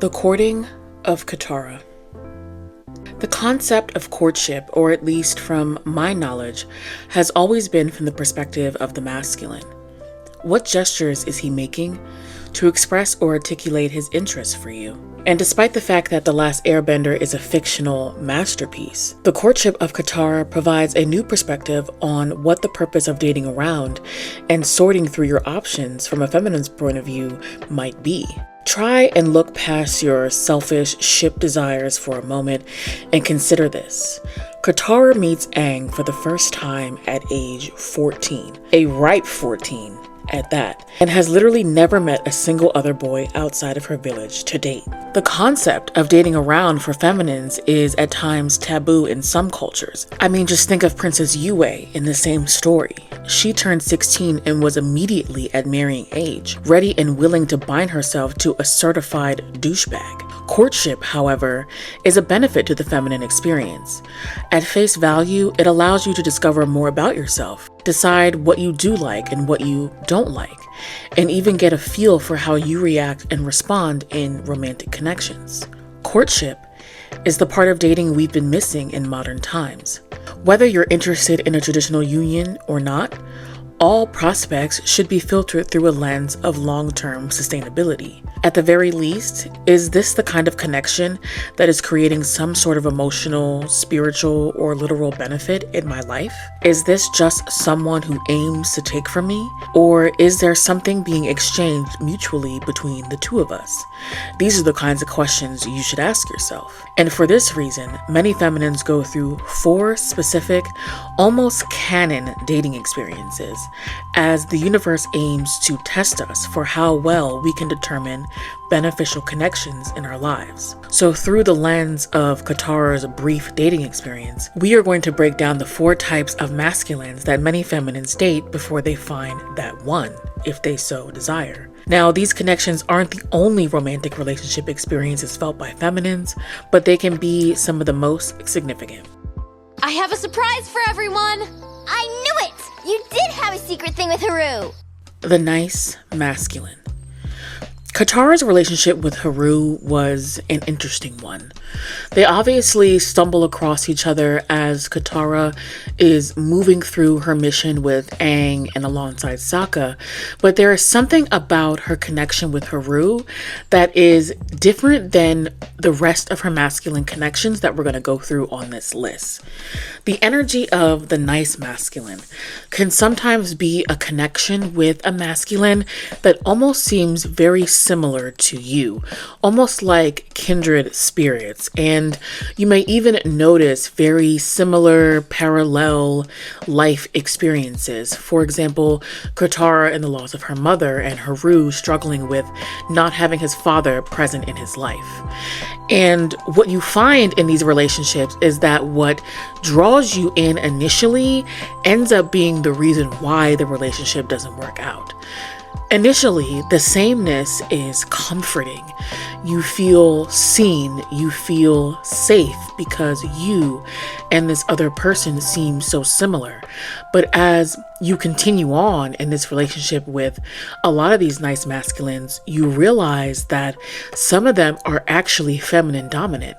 The courting of Katara. The concept of courtship, or at least from my knowledge, has always been from the perspective of the masculine. What gestures is he making to express or articulate his interest for you? And despite the fact that The Last Airbender is a fictional masterpiece, the courtship of Katara provides a new perspective on what the purpose of dating around and sorting through your options from a feminine's point of view might be. Try and look past your selfish ship desires for a moment and consider this. Katara meets Aang for the first time at age 14, a ripe 14 at that, and has literally never met a single other boy outside of her village to date. The concept of dating around for feminines is at times taboo in some cultures. I mean, just think of Princess Yue in the same story. She turned 16 and was immediately at marrying age, ready and willing to bind herself to a certified douchebag. Courtship, however, is a benefit to the feminine experience. At face value, it allows you to discover more about yourself, decide what you do like and what you don't like, and even get a feel for how you react and respond in romantic connections. Courtship is the part of dating we've been missing in modern times. Whether you're interested in a traditional union or not, all prospects should be filtered through a lens of long-term sustainability. At the very least, is this the kind of connection that is creating some sort of emotional, spiritual, or literal benefit in my life? Is this just someone who aims to take from me? Or is there something being exchanged mutually between the two of us? These are the kinds of questions you should ask yourself. And for this reason, many feminines go through 4 specific, almost canon dating experiences, as the universe aims to test us for how well we can determine beneficial connections in our lives. So through the lens of Katara's brief dating experience, we are going to break down the 4 types of masculines that many feminines date before they find that one, if they so desire. Now, these connections aren't the only romantic relationship experiences felt by feminines, but they can be some of the most significant. I have a surprise for everyone! I knew it! You did have a secret thing with Haru! The nice masculine. Katara's relationship with Haru was an interesting one. They obviously stumble across each other as Katara is moving through her mission with Aang and alongside Sokka, but there is something about her connection with Haru that is different than the rest of her masculine connections that we're going to go through on this list. The energy of the nice masculine can sometimes be a connection with a masculine that almost seems very similar to you, almost like kindred spirits, and you may even notice very similar parallel life experiences. For example, Katara in the loss of her mother and Haru struggling with not having his father present in his life. And what you find in these relationships is that what draws you in initially ends up being the reason why the relationship doesn't work out. Initially, the sameness is comforting. You feel seen, you feel safe because you and this other person seem so similar. But as you continue on in this relationship with a lot of these nice masculines, you realize that some of them are actually feminine dominant.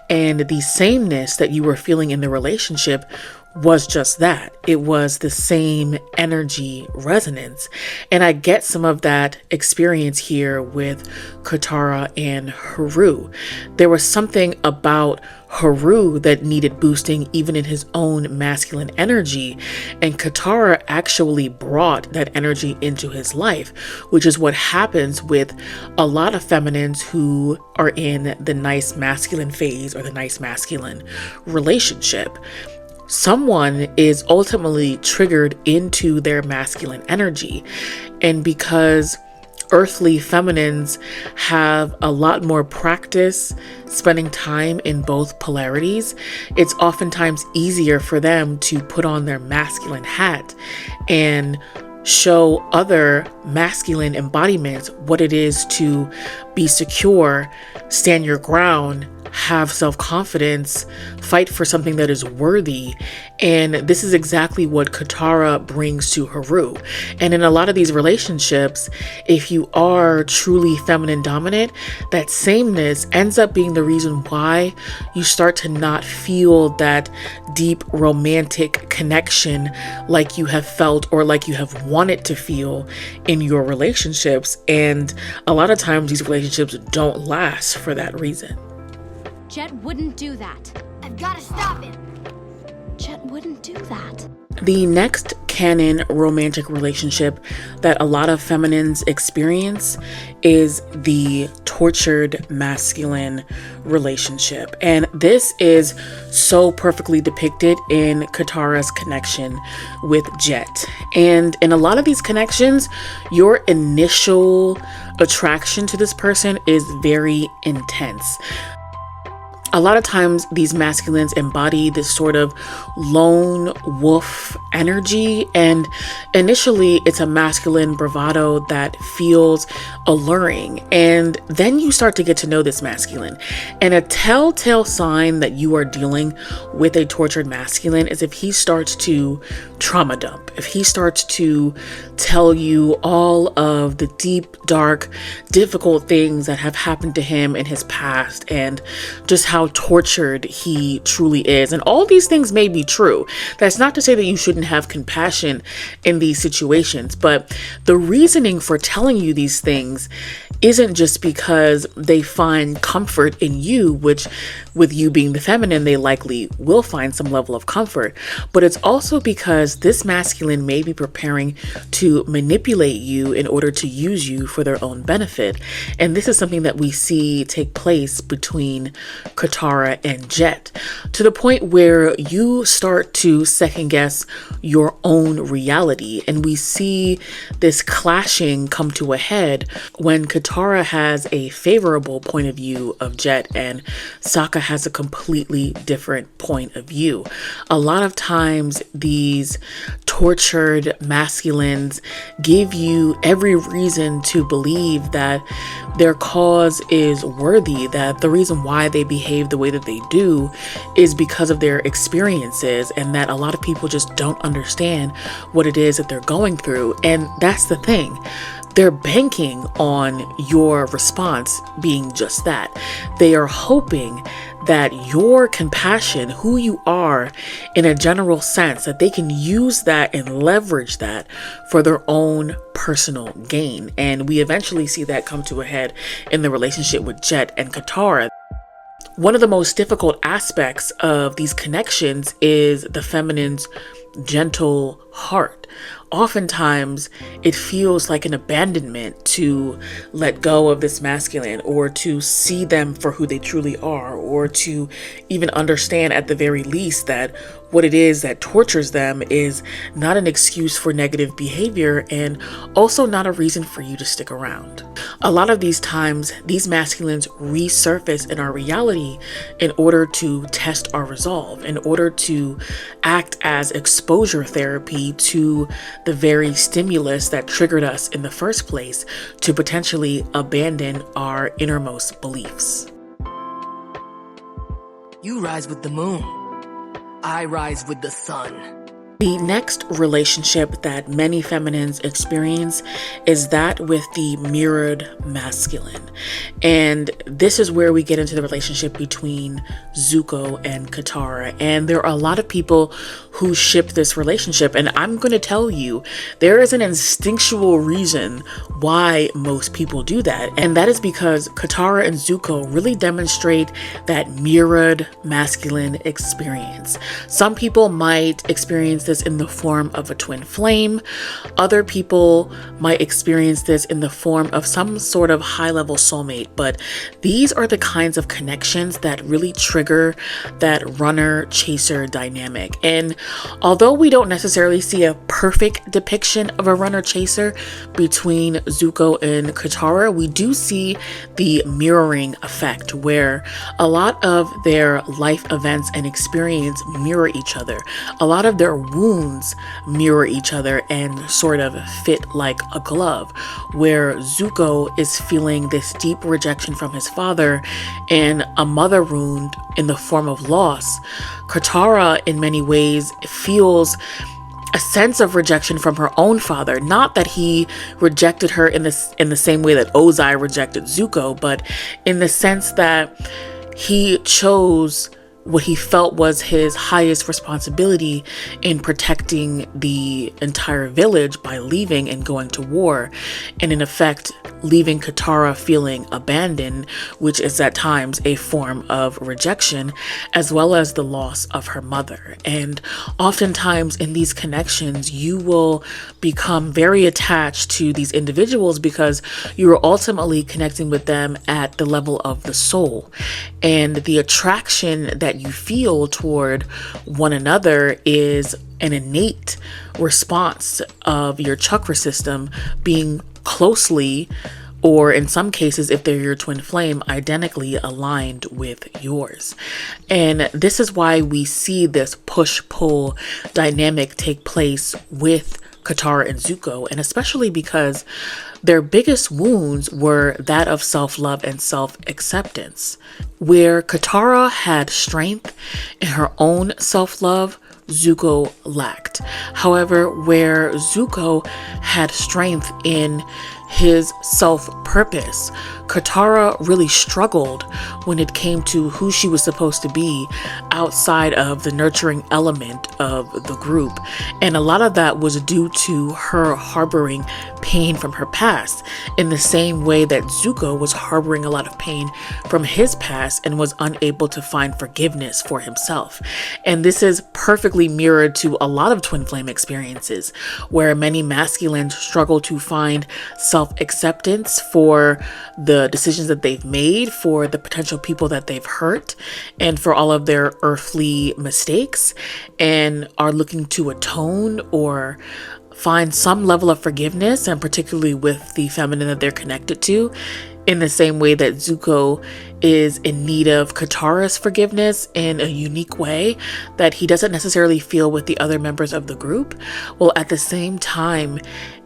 And the sameness that you were feeling in the relationship was just that. It was the same energy resonance. And I get some of that experience here with Katara and Haru. There was something about Haru that needed boosting even in his own masculine energy, and Katara actually brought that energy into his life, which is what happens with a lot of feminines who are in the nice masculine phase or the nice masculine relationship. Someone is ultimately triggered into their masculine energy, and because earthly feminines have a lot more practice spending time in both polarities, it's oftentimes easier for them to put on their masculine hat and show other masculine embodiments what it is to be secure, stand your ground, have self-confidence, fight for something that is worthy. And this is exactly what Katara brings to Haru. And in a lot of these relationships, if you are truly feminine dominant, that sameness ends up being the reason why you start to not feel that deep romantic connection like you have felt or like you have wanted to feel in your relationships. And a lot of times these relationships don't last for that reason. Jet wouldn't do that. I've got to stop him. Jet wouldn't do that. The next canon romantic relationship that a lot of feminines experience is the tortured masculine relationship. And this is so perfectly depicted in Katara's connection with Jet. And in a lot of these connections, your initial attraction to this person is very intense. A lot of times these masculines embody this sort of lone wolf energy, and initially it's a masculine bravado that feels alluring, and then you start to get to know this masculine. And a telltale sign that you are dealing with a tortured masculine is if he starts to trauma dump, if he starts to tell you all of the deep, dark, difficult things that have happened to him in his past and just how tortured he truly is. And all these things may be true. That's not to say that you shouldn't have compassion in these situations, but the reasoning for telling you these things isn't just because they find comfort in you, which with you being the feminine, they likely will find some level of comfort, but it's also because this masculine may be preparing to manipulate you in order to use you for their own benefit. And this is something that we see take place between Katara and Jet, to the point where you start to second guess your own reality. And we see this clashing come to a head when Katara has a favorable point of view of Jet and Sokka has a completely different point of view. A lot of times these tortured masculines give you every reason to believe that their cause is worthy, that the reason why they behave the way that they do is because of their experiences, and that a lot of people just don't understand what it is that they're going through. And that's the thing. They're banking on your response being just that. They are hoping that your compassion, who you are in a general sense, that they can use that and leverage that for their own personal gain. And we eventually see that come to a head in the relationship with Jet and Katara. One of the most difficult aspects of these connections is the feminine's gentle heart. Oftentimes, it feels like an abandonment to let go of this masculine, or to see them for who they truly are, or to even understand at the very least that what it is that tortures them is not an excuse for negative behavior, and also not a reason for you to stick around. A lot of these times, these masculines resurface in our reality in order to test our resolve, in order to act as exposure therapy to the very stimulus that triggered us in the first place, to potentially abandon our innermost beliefs. You rise with the moon. I rise with the sun. The next relationship that many feminines experience is that with the mirrored masculine. And this is where we get into the relationship between Zuko and Katara. And there are a lot of people who ship this relationship. And I'm going to tell you, there is an instinctual reason why most people do that. And that is because Katara and Zuko really demonstrate that mirrored masculine experience. Some people might experience this in the form of a twin flame. Other people might experience this in the form of some sort of high-level soulmate, but these are the kinds of connections that really trigger that runner-chaser dynamic. And although we don't necessarily see a perfect depiction of a runner-chaser between Zuko and Katara, we do see the mirroring effect, where a lot of their life events and experience mirror each other. A lot of their wounds mirror each other and sort of fit like a glove, where Zuko is feeling this deep rejection from his father and a mother wound in the form of loss. Katara, in many ways, feels a sense of rejection from her own father. Not that he rejected her in the same way that Ozai rejected Zuko, but in the sense that he chose what he felt was his highest responsibility in protecting the entire village by leaving and going to war, and in effect leaving Katara feeling abandoned, which is at times a form of rejection, as well as the loss of her mother. And oftentimes in these connections, you will become very attached to these individuals because you are ultimately connecting with them at the level of the soul. And the attraction that you feel toward one another is an innate response of your chakra system being closely, or in some cases, if they're your twin flame, identically aligned with yours. And this is why we see this push-pull dynamic take place with Katara and Zuko, and especially because their biggest wounds were that of self-love and self-acceptance. Where Katara had strength in her own self-love, Zuko lacked. However, where Zuko had strength in his self-purpose, Katara really struggled when it came to who she was supposed to be outside of the nurturing element of the group. And a lot of that was due to her harboring pain from her past, in the same way that Zuko was harboring a lot of pain from his past and was unable to find forgiveness for himself. And this is perfectly mirrored to a lot of twin flame experiences, where many masculines struggle to find self-acceptance for the decisions that they've made, for the potential people that they've hurt, and for all of their earthly mistakes, and are looking to atone or find some level of forgiveness, and particularly with the feminine that they're connected to, in the same way that Zuko is in need of Katara's forgiveness in a unique way that he doesn't necessarily feel with the other members of the group. Well, at the same time,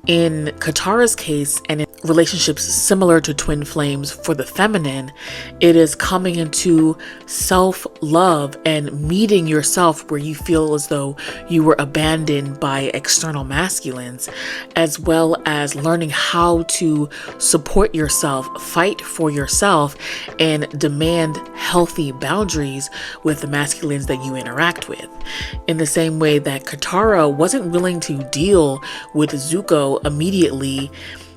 in Katara's case, and in relationships similar to twin flames for the feminine, it is coming into self-love and meeting yourself where you feel as though you were abandoned by external masculines, as well as learning how to support yourself, fight for yourself, and demand healthy boundaries with the masculines that you interact with. In the same way that Katara wasn't willing to deal with Zuko immediately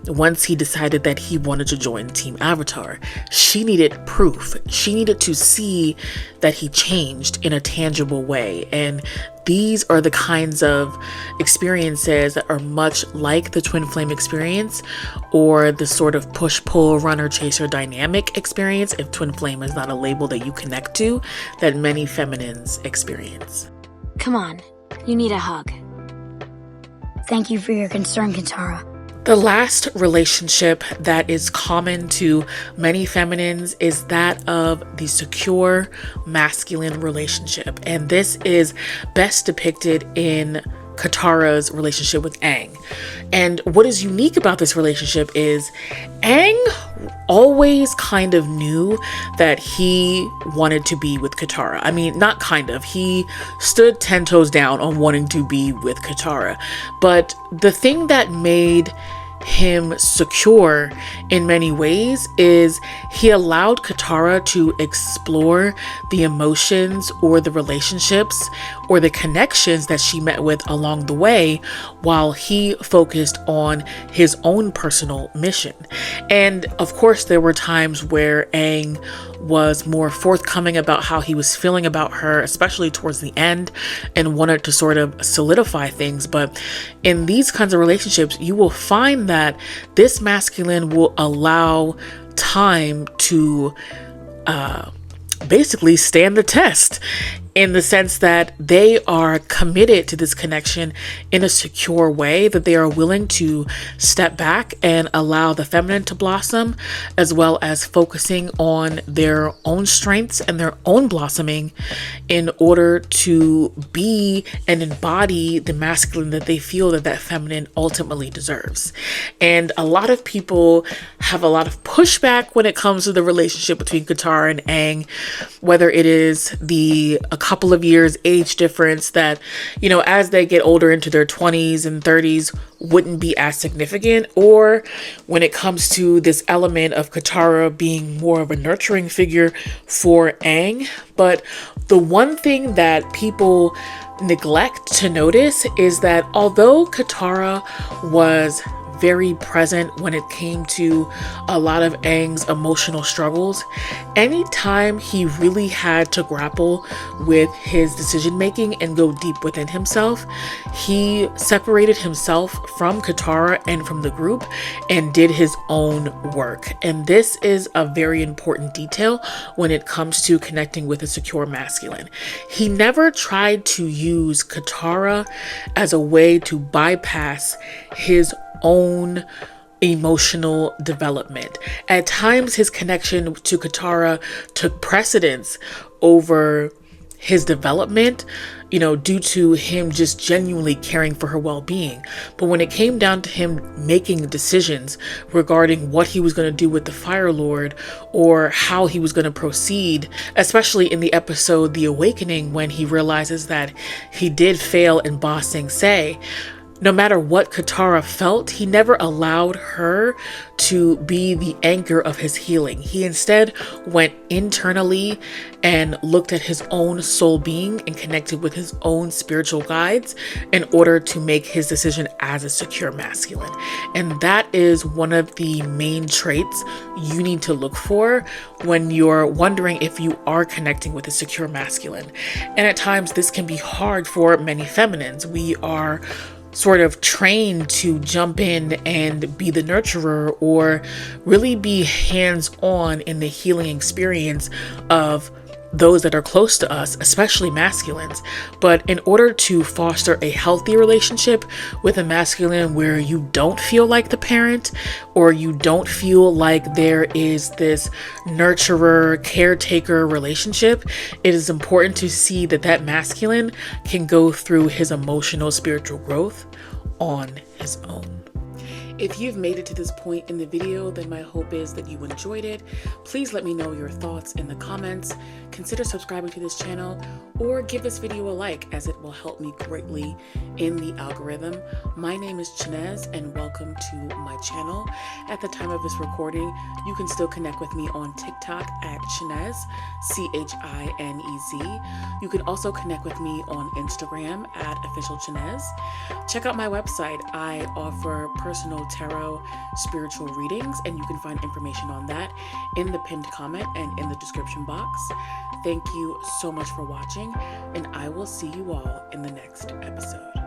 once he decided that he wanted to join Team Avatar. She needed proof. She needed to see that he changed in a tangible way. And these are the kinds of experiences that are much like the twin flame experience, or the sort of push-pull runner-chaser dynamic experience, if twin flame is not a label that you connect to, that many feminines experience. Come on, you need a hug. Thank you for your concern, Katara. The last relationship that is common to many feminines is that of the secure masculine relationship. And this is best depicted in Katara's relationship with Aang. And what is unique about this relationship is Aang always kind of knew that he wanted to be with Katara. I mean, not kind of. He stood 10 toes down on wanting to be with Katara. But the thing that made him secure in many ways is he allowed Katara to explore the emotions or the relationships or the connections that she met with along the way, while he focused on his own personal mission. And of course, there were times where Aang was more forthcoming about how he was feeling about her, especially towards the end, and wanted to sort of solidify things. But in these kinds of relationships, you will find that this masculine will allow time to basically stand the test. in the sense that they are committed to this connection in a secure way, that they are willing to step back and allow the feminine to blossom, as well as focusing on their own strengths and their own blossoming in order to be and embody the masculine that they feel that that feminine ultimately deserves. And a lot of people have a lot of pushback when it comes to the relationship between Katara and Aang, whether it is a couple of years age difference that, you know, as they get older into their 20s and 30s wouldn't be as significant, or when it comes to this element of Katara being more of a nurturing figure for Aang. But the one thing that people neglect to notice is that although Katara was very present when it came to a lot of Aang's emotional struggles, anytime he really had to grapple with his decision making and go deep within himself, he separated himself from Katara and from the group and did his own work. And this is a very important detail when it comes to connecting with a secure masculine. He never tried to use Katara as a way to bypass his own emotional development. At times, his connection to Katara took precedence over his development, you know, due to him just genuinely caring for her well-being. But when it came down to him making decisions regarding what he was going to do with the Fire Lord or how he was going to proceed, especially in the episode The Awakening, when he realizes that he did fail in Ba Sing Se, no matter what Katara felt, he never allowed her to be the anchor of his healing. He instead went internally and looked at his own soul being and connected with his own spiritual guides in order to make his decision as a secure masculine. And that is one of the main traits you need to look for when you're wondering if you are connecting with a secure masculine. And at times this can be hard for many feminines. We are sort of trained to jump in and be the nurturer or really be hands-on in the healing experience of those that are close to us, especially masculines. But in order to foster a healthy relationship with a masculine where you don't feel like the parent or you don't feel like there is this nurturer, caretaker relationship, it is important to see that that masculine can go through his emotional, spiritual growth on his own. If you've made it to this point in the video, then my hope is that you enjoyed it. Please let me know your thoughts in the comments. Consider subscribing to this channel or give this video a like, as it will help me greatly in the algorithm. My name is Chinez and welcome to my channel. At the time of this recording, you can still connect with me on TikTok at Chinez, CHINEZ. You can also connect with me on Instagram at Official Chinez. Check out my website. I offer personal tarot spiritual readings, and you can find information on that in the pinned comment and in the description box. Thank you so much for watching, and I will see you all in the next episode.